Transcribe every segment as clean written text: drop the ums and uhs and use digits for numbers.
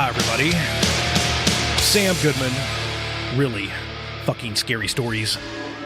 Hi, everybody. Sam Goodman. Really fucking scary stories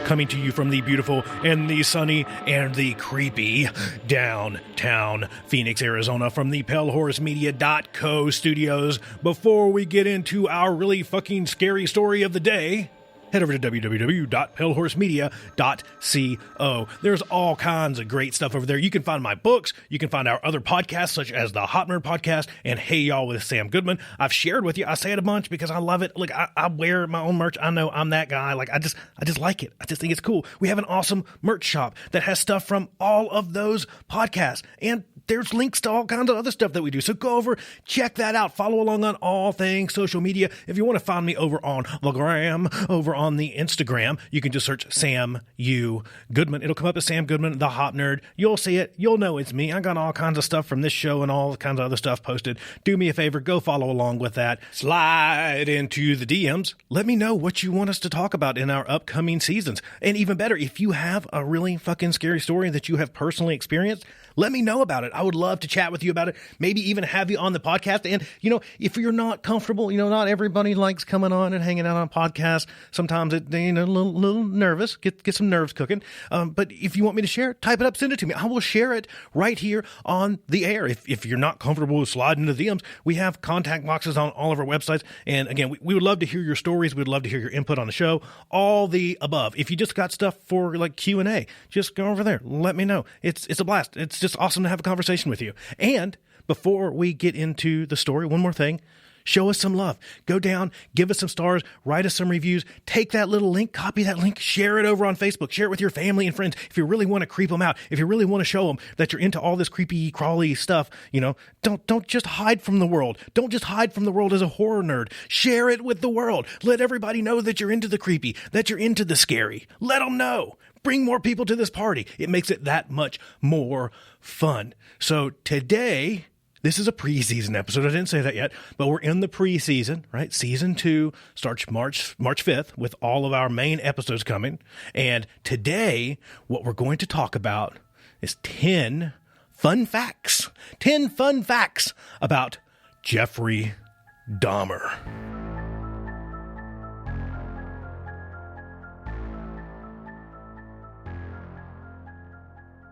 coming to you from the beautiful and the sunny and the creepy downtown Phoenix, Arizona, from the PaleHorseMedia.co studios. Before we get into our really fucking scary story of the day, head over to www.palehorsemedia.co. There's all kinds of great stuff over there. You can find my books. You can find our other podcasts, such as the Dahmer podcast and Hey Y'all with Sam Goodman. I've shared with you. I say it a bunch because I love it. Look, I wear my own merch. I know I'm that guy. Like, I just like it. I just think it's cool. We have an awesome merch shop that has stuff from all of those podcasts, and there's links to all kinds of other stuff that we do. So go over, check that out. Follow along on all things social media. If you want to find me over on the gram, over on the Instagram, you can just search Sam U Goodman. It'll come up as Sam Goodman, the Hop Nerd. You'll see it. You'll know it's me. I got all kinds of stuff from this show and all kinds of other stuff posted. Do me a favor. Go follow along with that. Slide into the DMs. Let me know what you want us to talk about in our upcoming seasons. And even better, if you have a really fucking scary story that you have personally experienced, let me know about it. I would love to chat with you about it. Maybe even have you on the podcast. And, if you're not comfortable, not everybody likes coming on and hanging out on podcasts. Sometimes a little nervous, get some nerves cooking. But if you want me to share it, type it up, send it to me. I will share it right here on the air. If you're not comfortable with sliding into DMs, we have contact boxes on all of our websites. And again, we would love to hear your stories. We'd love to hear your input on the show, all the above. If you just got stuff for like Q&A, just go over there. Let me know. It's a blast. It's just awesome to have a conversation with you. And before we get into the story, one more thing. Show us some love. Go down, give us some stars, write us some reviews, take that little link, copy that link, share it over on Facebook, share it with your family and friends. If you really want to creep them out, if you really want to show them that you're into all this creepy, crawly stuff, don't just hide from the world. Don't just hide from the world as a horror nerd. Share it with the world. Let everybody know that you're into the creepy, that you're into the scary. Let them know. Bring more people to this party. It makes it that much more fun. So today, this is a preseason episode. I didn't say that yet, but we're in the preseason, right? Season 2 starts March 5th with all of our main episodes coming. And today, what we're going to talk about is 10 fun facts. 10 fun facts about Jeffery Dahmer.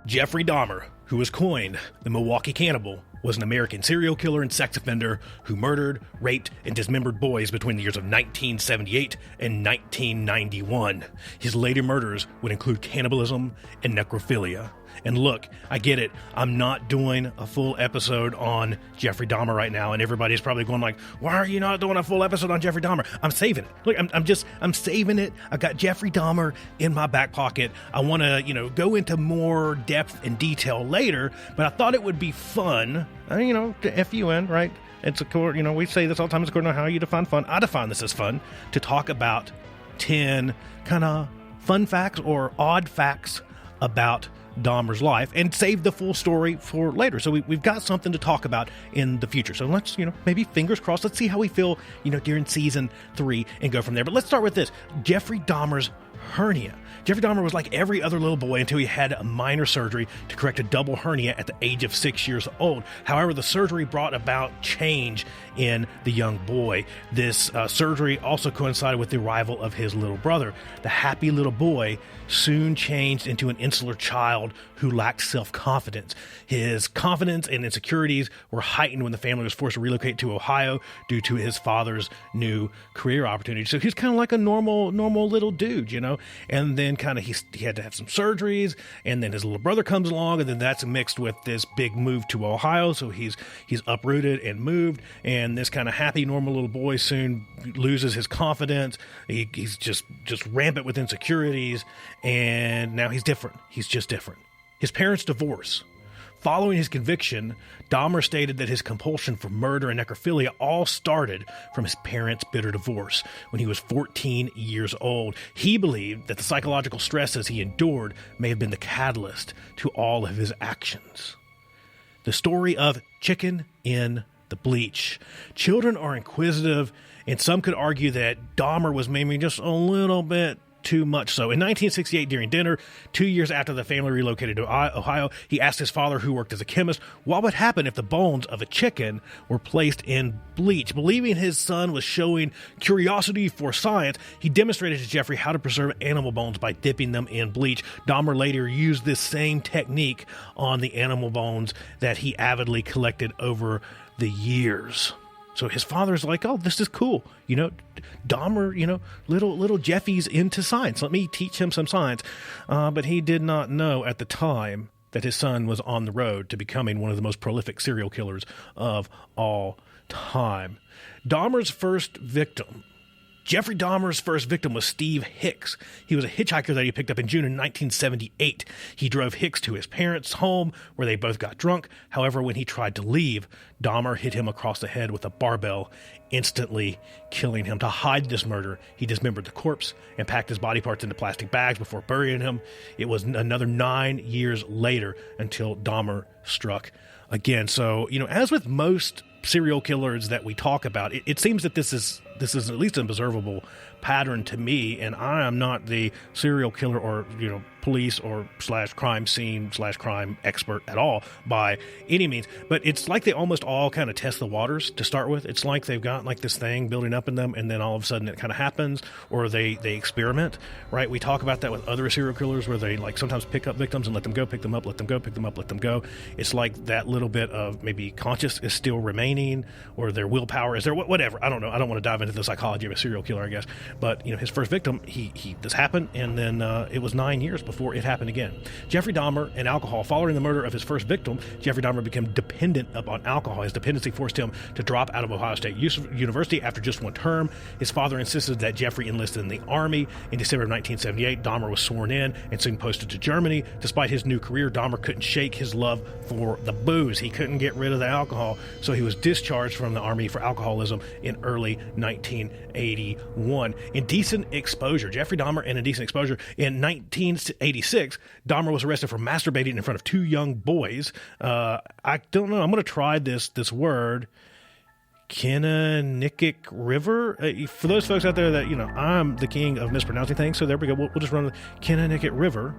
Jeffery Dahmer, who was coined the Milwaukee Cannibal, was an American serial killer and sex offender who murdered, raped, and dismembered boys between the years of 1978 and 1991. His later murders would include cannibalism and necrophilia. And look, I get it. I'm not doing a full episode on Jeffrey Dahmer right now, and everybody's probably going like, why are you not doing a full episode on Jeffrey Dahmer? I'm saving it. Look, I'm saving it. I've got Jeffrey Dahmer in my back pocket. I want to, go into more depth and detail later, but I thought it would be fun, to F-U-N, right? It's we say this all the time, it's according to how you define fun. I define this as fun, to talk about 10 kind of fun facts or odd facts about Dahmer's life and save the full story for later. So we've got something to talk about in the future. So let's, maybe fingers crossed. Let's see how we feel, during season 3 and go from there. But let's start with this. Jeffrey Dahmer's hernia. Jeffrey Dahmer was like every other little boy until he had a minor surgery to correct a double hernia at the age of 6 years old. However, the surgery brought about change in the young boy. This surgery also coincided with the arrival of his little brother. The happy little boy soon changed into an insular child who lacked self-confidence. His confidence and insecurities were heightened when the family was forced to relocate to Ohio due to his father's new career opportunity. So he's kind of like a normal little dude, and then kind of he had to have some surgeries, and then his little brother comes along, and then that's mixed with this big move to Ohio. So he's uprooted and moved, and this kind of happy normal little boy soon loses his confidence. He's just rampant with insecurities, and now he's different. He's just different. His parents divorce. Following his conviction, Dahmer stated that his compulsion for murder and necrophilia all started from his parents' bitter divorce when he was 14 years old. He believed that the psychological stresses he endured may have been the catalyst to all of his actions. The story of Chicken in the Bleach. Children are inquisitive, and some could argue that Dahmer was maybe just a little bit too much so. In 1968, during dinner, 2 years after the family relocated to Ohio, he asked his father, who worked as a chemist, what would happen if the bones of a chicken were placed in bleach. Believing his son was showing curiosity for science, he demonstrated to Jeffrey how to preserve animal bones by dipping them in bleach. Dahmer later used this same technique on the animal bones that he avidly collected over the years. So his father's like, oh, this is cool. Dahmer, little Jeffy's into science. Let me teach him some science. But he did not know at the time that his son was on the road to becoming one of the most prolific serial killers of all time. Jeffrey Dahmer's first victim was Steve Hicks. He was a hitchhiker that he picked up in June in 1978. He drove Hicks to his parents' home, where they both got drunk. However, when he tried to leave, Dahmer hit him across the head with a barbell, instantly killing him. To hide this murder, he dismembered the corpse and packed his body parts into plastic bags before burying him. It was another 9 years later until Dahmer struck again. So, as with most serial killers that we talk about, it seems that this is at least an observable pattern to me, and I am not the serial killer or police or /crime scene /crime expert at all by any means, but it's like they almost all kind of test the waters to start with. It's like they've got like this thing building up in them, and then all of a sudden it kind of happens, or they experiment, right? We talk about that with other serial killers where they like sometimes pick up victims and let them go, pick them up, let them go, pick them up, let them go. It's like that little bit of maybe conscious is still remaining, or their willpower is there, whatever. I don't know. I don't want to dive into the psychology of a serial killer, I guess, but his first victim, this happened, and then it was 9 years before it happened again. Jeffrey Dahmer and alcohol. Following the murder of his first victim, Jeffrey Dahmer became dependent upon alcohol. His dependency forced him to drop out of Ohio State University after just one term. His father insisted that Jeffrey enlisted in the Army. In December of 1978, Dahmer was sworn in and soon posted to Germany. Despite his new career, Dahmer couldn't shake his love for the booze. He couldn't get rid of the alcohol, so he was discharged from the Army for alcoholism in early 1981. Indecent exposure. Jeffrey Dahmer and indecent exposure. In 1986, Dahmer was arrested for masturbating in front of 2 young boys. I don't know. I'm going to try this word. Kennewick River. For those folks out there that, I'm the king of mispronouncing things, so there we go. We'll just run the Kennewick River.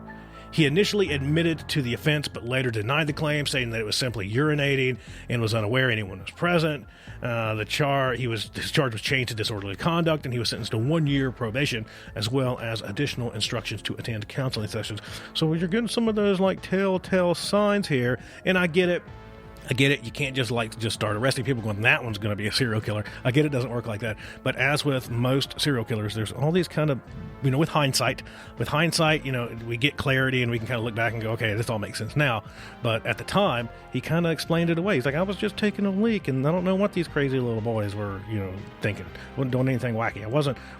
He initially admitted to the offense, but later denied the claim, saying that it was simply urinating and was unaware anyone was present. His charge was changed to disorderly conduct, and he was sentenced to 1 year probation, as well as additional instructions to attend counseling sessions. So you're getting some of those like telltale signs here, and I get it. You can't just start arresting people going, that one's going to be a serial killer. I get it doesn't work like that. But as with most serial killers, there's all these kind of, with hindsight, we get clarity and we can kind of look back and go, okay, this all makes sense now. But at the time, he kind of explained it away. He's like, I was just taking a leak and I don't know what these crazy little boys were, thinking. Wasn't doing anything wacky. I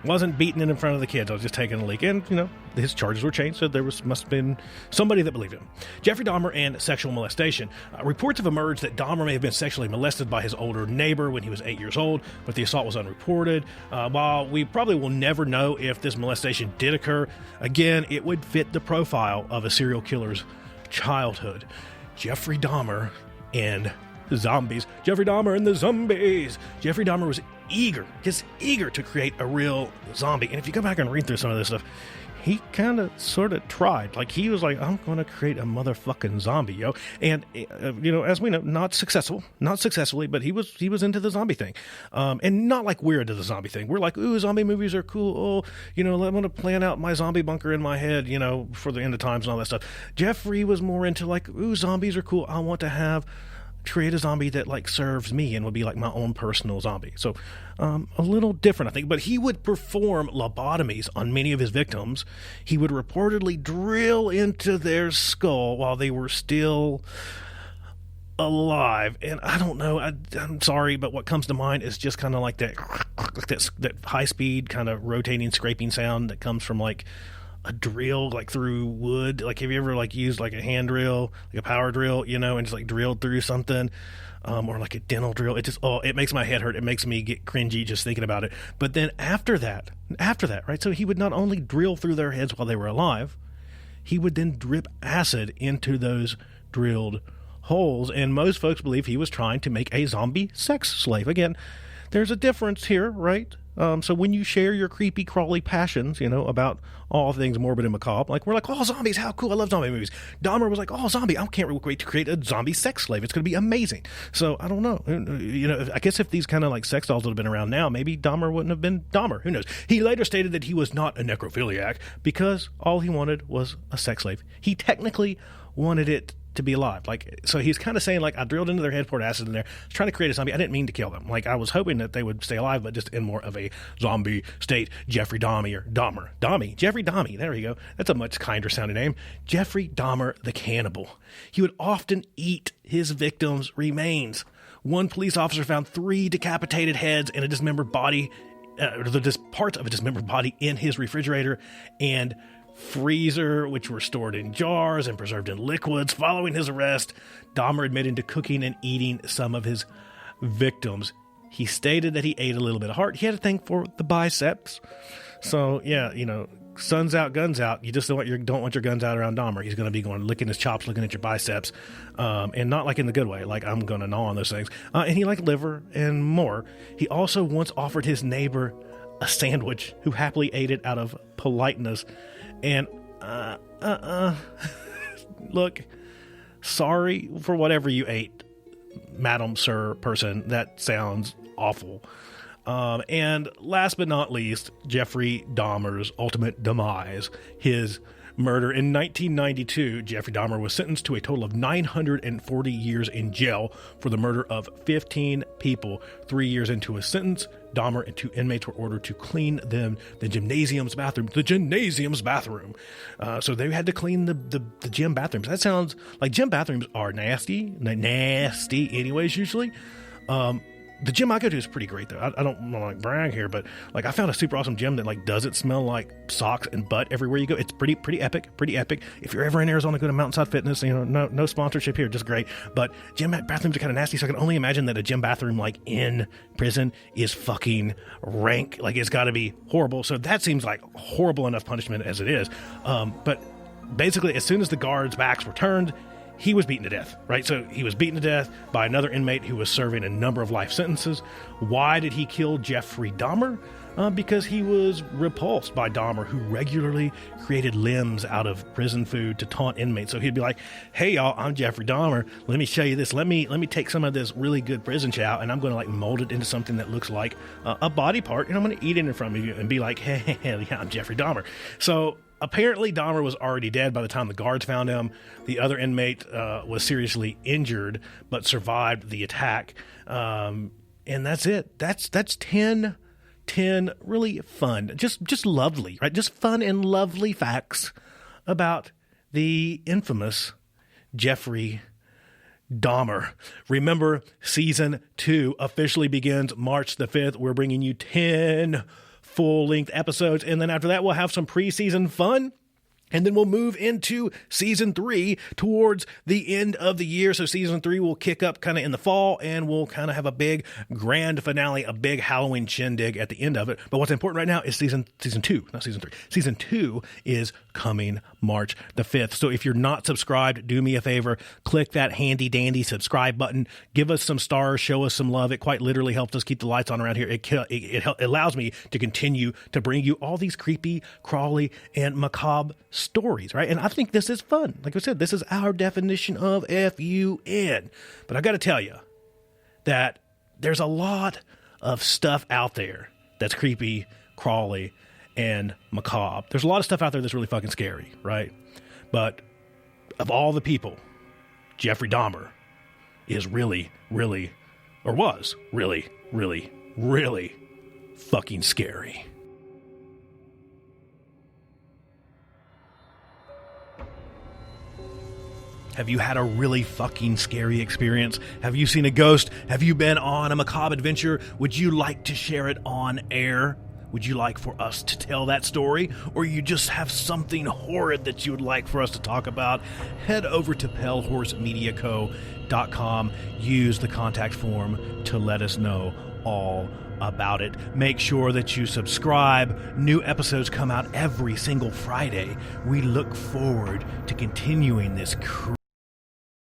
wasn't beating it in front of the kids. I was just taking a leak. And, his charges were changed, so there must have been somebody that believed him. Jeffrey Dahmer and sexual molestation. Reports have emerged that Dahmer may have been sexually molested by his older neighbor when he was 8 years old, but the assault was unreported. While we probably will never know if this molestation did occur, again, it would fit the profile of a serial killer's childhood. Jeffrey Dahmer and zombies. Jeffrey Dahmer and the zombies. Jeffrey Dahmer was just eager to create a real zombie. And if you go back and read through some of this stuff, he kind of sort of tried. Like, he was like, I'm going to create a motherfucking zombie, yo. And, as we know, not successfully, but he was into the zombie thing. And not like we're into the zombie thing. We're like, ooh, zombie movies are cool. Oh, I'm going to plan out my zombie bunker in my head, for the end of times and all that stuff. Jeffrey was more into like, ooh, zombies are cool. I want to create a zombie that like serves me and would be like my own personal zombie. So a little different, I think. But he would perform lobotomies on many of his victims. He would reportedly drill into their skull while they were still alive. And I don't know, I'm sorry, but what comes to mind is just kind of like that high speed kind of rotating scraping sound that comes from like a drill, like through wood. Like, have you ever like used like a hand drill, like a power drill, and just like drilled through something, or like a dental drill? It makes my head hurt. It makes me get cringy just thinking about it. But then after that, right? So he would not only drill through their heads while they were alive, he would then drip acid into those drilled holes. And most folks believe he was trying to make a zombie sex slave. Again, there's a difference here, right? So when you share your creepy, crawly passions, about all things morbid and macabre, like we're like, oh, zombies, how cool, I love zombie movies. Dahmer was like, oh, zombie, I can't wait to create a zombie sex slave. It's going to be amazing. So I don't know. I guess if these kind of like sex dolls would have been around now, maybe Dahmer wouldn't have been Dahmer. Who knows? He later stated that he was not a necrophiliac because all he wanted was a sex slave. He technically wanted it to be alive. Like, so he's kind of saying, like, I drilled into their head, poured acid in there, trying to create a zombie. I didn't mean to kill them. Like, I was hoping that they would stay alive, but just in more of a zombie state. Jeffrey Dahmer. Jeffrey Dahmer. There we go. That's a much kinder sounding name. Jeffrey Dahmer the cannibal. He would often eat his victims' remains. One police officer found 3 decapitated heads and a dismembered body, parts of a dismembered body in his refrigerator and freezer, which were stored in jars and preserved in liquids. Following his arrest, Dahmer admitted to cooking and eating some of his victims. He stated that he ate a little bit of heart. He had a thing for the biceps. So, yeah, sun's out, guns out. You just don't want your guns out around Dahmer. He's going to be going licking his chops, looking at your biceps, and not like in the good way. Like, I'm going to gnaw on those things. And he liked liver and more. He also once offered his neighbor a sandwich, who happily ate it out of politeness. And, look, sorry for whatever you ate, madam, sir, person. That sounds awful. And last but not least, Jeffrey Dahmer's ultimate demise, his murder. In 1992, Jeffrey Dahmer was sentenced to a total of 940 years in jail for the murder of 15 people. 3 years into his sentence, Dahmer and 2 inmates were ordered to clean the gymnasium's bathroom. So they had to clean the gym bathrooms. That sounds like gym bathrooms are nasty anyways, usually. The gym I go to is pretty great, though. I don't want to like brag here, but like I found a super awesome gym that like doesn't smell like socks and butt everywhere you go. It's pretty epic. If you're ever in Arizona, go to Mountainside Fitness. No sponsorship here, just great. But gym bathrooms are kind of nasty, so I can only imagine that a gym bathroom like in prison is fucking rank. Like it's got to be horrible. So that seems like horrible enough punishment as it is. But basically, as soon as the guards' backs were turned, he was beaten to death, right? So he was beaten to death by another inmate who was serving a number of life sentences. Why did he kill Jeffrey Dahmer? Because he was repulsed by Dahmer, who regularly created limbs out of prison food to taunt inmates. So he'd be like, hey, y'all, I'm Jeffrey Dahmer. Let me show you this. Let me take some of this really good prison chow, and I'm going to like mold it into something that looks like a body part, and I'm going to eat it in front of you and be like, hey, yeah, I'm Jeffrey Dahmer. So apparently, Dahmer was already dead by the time the guards found him. The other inmate was seriously injured, but survived the attack. And that's it. That's 10 really fun, just lovely, right? Just fun and lovely facts about the infamous Jeffrey Dahmer. Remember, season 2 officially begins March the 5th. We're bringing you 10 full-length episodes, and then after that we'll have some preseason fun, and then we'll move into season 3 towards the end of the year. So season 3 will kick up kind of in the fall, and we'll kind of have a big grand finale, a big Halloween shindig at the end of it. But what's important right now is season 2, not season 3. Season 2 is coming March the 5th. So if you're not subscribed, do me a favor, click that handy dandy subscribe button, give us some stars, show us some love. It quite literally helps us keep the lights on around here. It allows me to continue to bring you all these creepy, crawly, and macabre stories, right? And I think this is fun. Like I said, this is our definition of FUN. But I got to tell you that there's a lot of stuff out there that's creepy, crawly, and macabre. There's a lot of stuff out there that's really fucking scary, right? But of all the people, Jeffrey Dahmer is really, really, or was really, really, really fucking scary. Have you had a really fucking scary experience? Have you seen a ghost? Have you been on a macabre adventure? Would you like to share it on air? Would you like for us to tell that story? Or you just have something horrid that you would like for us to talk about? Head over to pellhorsemediaco.com. Use the contact form to let us know all about it. Make sure that you subscribe. New episodes come out every single Friday. We look forward to continuing this